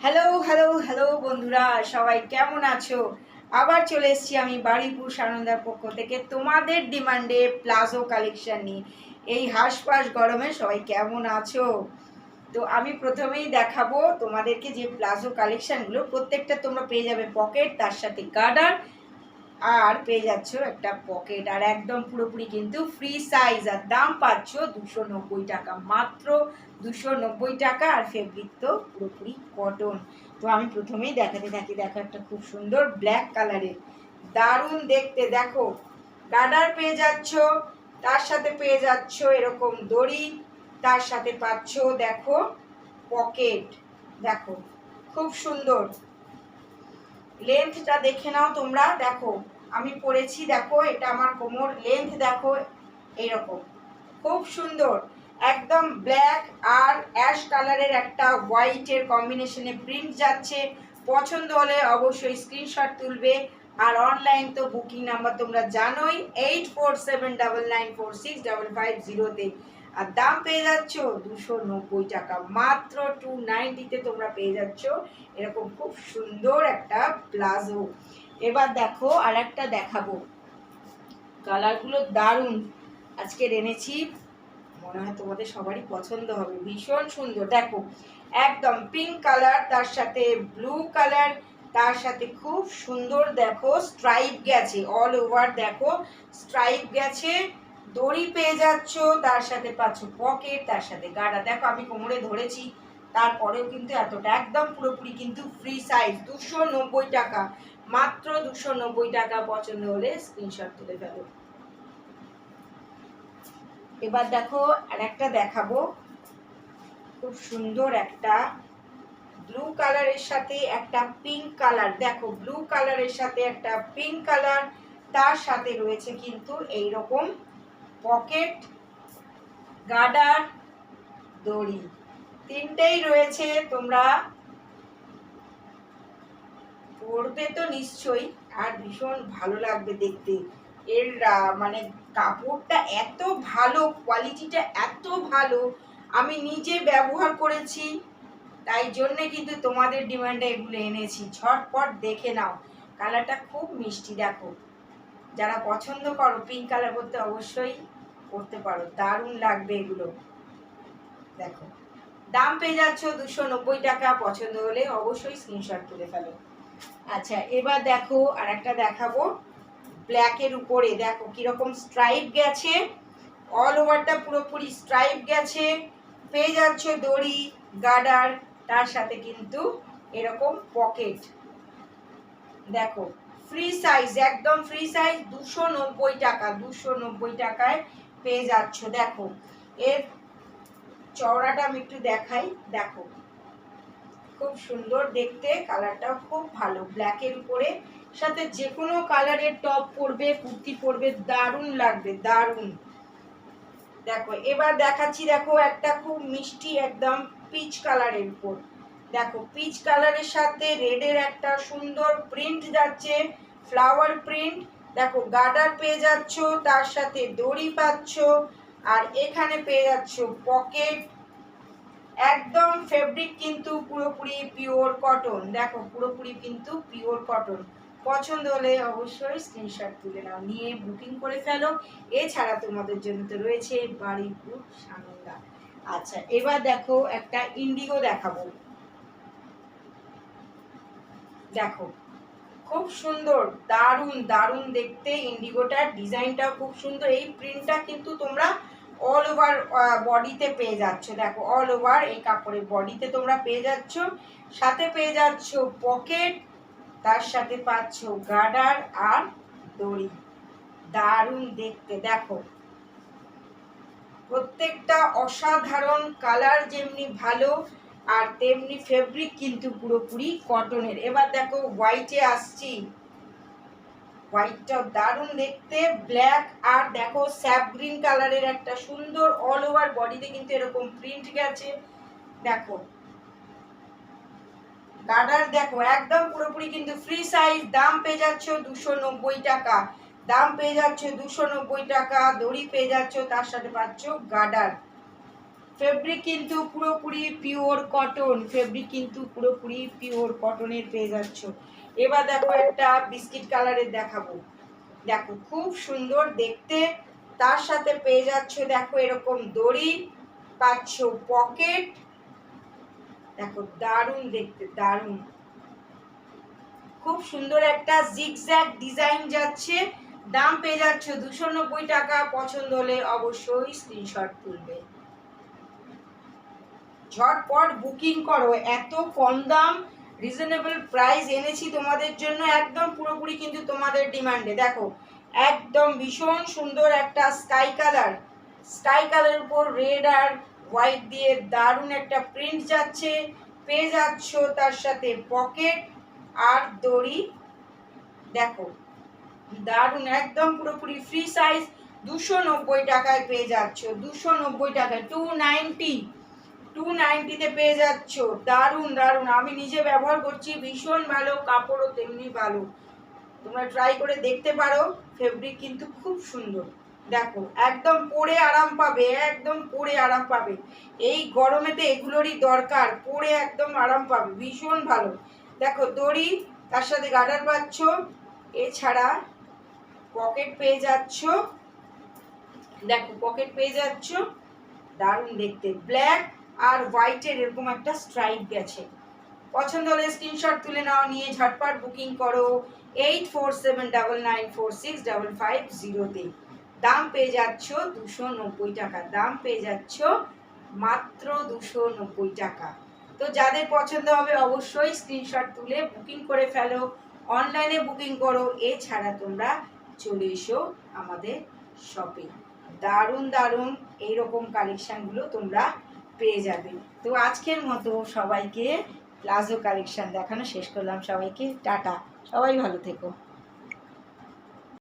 Hello hello hello বন্ধুরা, সবাই কেমন আছো? আবার চলে এসেছি আমি বাড়িপুর সানন্দার পক্ষ থেকে তোমাদের ডিমান্ডে প্লাজো কালেকশন নিয়ে। এই হাঁসফাঁস গরমে সবাই কেমন আছো? তো আমি প্রথমেই দেখাবো তোমাদেরকে যে প্লাজো কালেকশনগুলো, প্রত্যেকটা তোমরা পেয়ে যাবে পকেট, তার সাথে গার্ডার, আর পেয়ে যাচ্ছ একটা পকেট, আর একদম পুরোপুরি কিন্তু ফ্রি সাইজ। আর দাম পাচ্ছ 290 টাকা, মাত্র 290 টাকা। আর ফেব্রিক তো পুরোপুরি কটন। তো আমি প্রথমেই দেখাতে থাকি। দেখো, একটা খুব সুন্দর ব্ল্যাক কালারের, দারুণ দেখতে। দেখো, গার্ডার পেয়ে যাচ্ছ, তার সাথে পেয়ে যাচ্ছ এরকম দড়ি, তার সাথে পাচ্ছ দেখো পকেট। দেখো, খুব সুন্দর। লেন্থটা দেখে নাও তোমরা। দেখো, আমি পরেছি, দেখো এটা আমার কোমর লেন্থ, দেখো এইরকম খুব সুন্দর। একদম ব্ল্যাক আর অ্যাশ কালারের একটা হোয়াইটের কম্বিনেশনে প্রিন্ট যাচ্ছে। পছন্দ হলে অবশ্যই স্ক্রিনশট তুলবে। আর অনলাইন তো বুকিং নাম্বার তোমরা জানোই, 8479946550-তে। আর দাম পেয়ে যাচ্ছ 290 টাকা, মাত্র 290-তে তোমরা পেয়ে যাচ্ছ এরকম খুব সুন্দর একটা প্লাজো। এবার দেখো আর একটা দেখাবো, কালারগুলো দারুণ আজকে এনেছি, মনে হয় তোমাদের সবারই পছন্দ হবে, ভীষণ সুন্দর। দেখো, একদম পিঙ্ক কালার, তার সাথে ব্লু কালার, তার সাথে খুব সুন্দর দেখো স্ট্রাইপ গেছে অল ওভার। দেখো স্ট্রাইপ গেছে, দড়ি পেয়ে যাচ্ছ, তার সাথে পাচ্ছ পকেট, তার সাথে গাড়া। দেখো আমি কোমরে ধরেছি, তারপরেও কিন্তু এতটা একদম পুরোপুরি কিন্তু ফ্রি সাইজ। 290 টাকা, মাত্র 290 টাকা। পছন্দ হলে স্ক্রিনশট তুলে ফেলো। এবার দেখো আর একটা দেখাবো, খুব সুন্দর একটা ব্লু কালারের সাথে একটা পিঙ্ক কালার। দেখো, ব্লু কালারের সাথে একটা পিঙ্ক কালার, তার সাথে রয়েছে কিন্তু এই রকম পকেট, গার্ডার, দড়ি, তিনটেই রয়েছে। তোমরা পরবে তো নিশ্চয়ই, আর ভীষণ ভালো লাগবে দেখতে। এর মানে কাপড়টা এত ভালো, কোয়ালিটিটা এত ভালো, আমি নিজে ব্যবহার করেছি, তাই জন্যে কিন্তু তোমাদের ডিমান্ডে এগুলো এনেছি। ঝটপট দেখে নাও, কালারটা খুব মিষ্টি। দেখো, যারা পছন্দ করো পিঙ্ক কালার পরতে, অবশ্যই করতে পারো, দারুণ লাগবে এগুলো। দেখো, দাম পেয়ে যাচ্ছ 290 টাকা। পছন্দ হলে অবশ্যই স্ক্রিনশট তুলে ফেলো। আচ্ছা, এবার দেখো আর একটা দেখাবো ব্ল্যাকের উপরে। দেখো কিরকম স্ট্রাইপ গেছে, অল ওভারটা পুরোপুরি স্ট্রাইপ গেছে। পেয়ে যাচ্ছ দড়ি, গার্ডার, তার সাথে কিন্তু এরকম পকেট। দেখো, ফ্রি সাইজ, একদম ফ্রি সাইজ, 290 টাকা। 290 টাকায় পেয়ে যাচ্ছ। দেখো, এর চওড়াটা আমি একটু দেখাই। দেখো, খুব সুন্দর দেখতে, কালারটাও খুব ভালো, ব্ল্যাকের উপরে সাথে যে কোনো কালারের টপ পরবে, কুর্তি পরবে, দারুণ লাগবে, দারুণ। দেখো, এবার দেখাচ্ছি, দেখো একটা খুব মিষ্টি একদম পিচ কালারের উপর। দেখো, পিচ কালারের সাথে রেডের একটা সুন্দর প্রিন্ট যাচ্ছে, ফ্লাওয়ার প্রিন্ট। দেখো, গার্ডার পেয়ে যাচ্ছ, তার সাথে দড়ি পাচ্ছ, আর এখানে পেয়ে যাচ্ছ পকেট। একদম ফেব্রিক কিন্তু পুরোপুরি পিওর কটন। দেখো, পুরোপুরি কিন্তু পিওর কটন। পছন্দ হলে অবশ্যই স্ক্রিনশট তুলে নাও, নিয়ে বুকিং করে ফেলো। এছাড়া তোমাদের জন্য তো রয়েছে বাড়িপুর সানন্দা। আচ্ছা, এবার দেখো একটা ইন্ডিগো দেখাবো। দেখো, খুব সুন্দর, দারুণ দারুণ দেখতে। ইন্ডিগোটার ডিজাইনটাও খুব সুন্দর। এই প্রিন্টটা কিন্তু তোমরা অল ওভার বডিতে পেয়ে যাচ্ছ। দেখো, অল ওভার এই কাপড়ের বডিতে তোমরা পেয়ে যাচ্ছ, সাথে পেয়ে যাচ্ছ পকেট, তার সাথে পাচ্ছ গার্ডার আর দড়ি, দারুণ দেখতে। দেখো, প্রত্যেকটা অসাধারণ, কালার যেমনি ভালো আর তেমনি ফেব্রিক কিন্তু পুরোপুরি কটনের। এবার দেখো হোয়াইটে আসছি, হোয়াইটটাও দারুণ দেখতে, ব্ল্যাক আর দেখো স্যাপ গ্রিন কালারের একটা সুন্দর অল ওভার বডিতে কিন্তু এরকম প্রিন্ট গেছে। দেখো, গার্ডার দেখো একদম পুরোপুরি কিন্তু ফ্রি সাইজ। দাম পেয়ে যাচ্ছ 290 টাকা, দাম পেয়ে যাচ্ছ 290 টাকা। দড়ি পেয়ে যাচ্ছ, তার সাথে পাচ্ছ গার্ডার। ফেব্রিক কিন্তু পুরোপুরি পিওর কটন, ফেব্রিক কিন্তু পুরোপুরি পিওর কটনের পেয়ে যাচ্ছ। এবার দেখো একটা বিস্কিট কালারের দেখাবো, দেখো খুব সুন্দর দেখতে, তার সাথে পেয়ে যাচ্ছ দেখো এরকম দড়ি, পাচ্ছ পকেট, দেখো দারুণ দেখতে, দারুণ, খুব সুন্দর একটা জিগজ্যাগ ডিজাইন যাচ্ছে। দাম পেয়ে যাচ্ছ 290 টাকা। পছন্দ হলে অবশ্যই স্ক্রিনশট তুলবে, ঝটপট বুকিং করো। এত কম দাম, রিজনেবল প্রাইস এনেছি তোমাদের জন্য, একদম পুরোপুরি কিন্তু তোমাদের ডিমান্ডে। দেখো একদম ভীষণ সুন্দর একটা স্কাই কালার, স্কাই কালারের উপর রেড আর হোয়াইট দিয়ে দারুণ একটা প্রিন্ট যাচ্ছে। পেয়ে যাচ্ছ তার সাথে পকেট আর দড়ি, দেখো দারুণ, একদম পুরোপুরি ফ্রি সাইজ। 290 টাকায় পেয়ে যাচ্ছ, 290 টাকায়, 290 পেয়ে যাচ্ছ। দারুণ দারুণ, আমি নিজে ব্যবহার করছি, ভীষণ ভালো, কাপড়ও তেমনি ভালো, তোমরা ট্রাই করে দেখতে পারো। ফেব্রিক কিন্তু খুব সুন্দর, দেখো একদম পরে আরাম পাবে, একদম পরে আরাম পাবে। এই গরমেতে এগুলোরই দরকার, পরে একদম আরাম পাবে, ভীষণ ভালো। দেখো দড়ি, তার সাথে গার্ডার পাচ্ছ, এছাড়া পকেট পেয়ে যাচ্ছ, দেখো পকেট পেয়ে যাচ্ছ, দারুণ দেখতে, ব্ল্যাক আর হোয়াইটের এরকম একটা স্ট্রাইপ গেছে। পছন্দ হলে স্ক্রিনশট তুলে নাও, নিয়ে ঝটপট বুকিং করো 8479946550 তে। দাম পেয়ে যাচ্ছ 290 টাকা, দাম পেয়ে যাচ্ছ মাত্র 290 টাকা। তো যাদের পছন্দ হবে অবশ্যই স্ক্রিনশট তুলে বুকিং করে ফেলো, অনলাইনে বুকিং করো, এছাড়া তোমরা চলে এসো আমাদের শপে। দারুণ দারুণ এইরকম কালেকশানগুলো তোমরা পেয়ে যাবে। তো আজকের মতো সবাইকে প্লাজো কালেকশান দেখানো শেষ করলাম, সবাইকে টাটা, সবাই ভালো থেকো।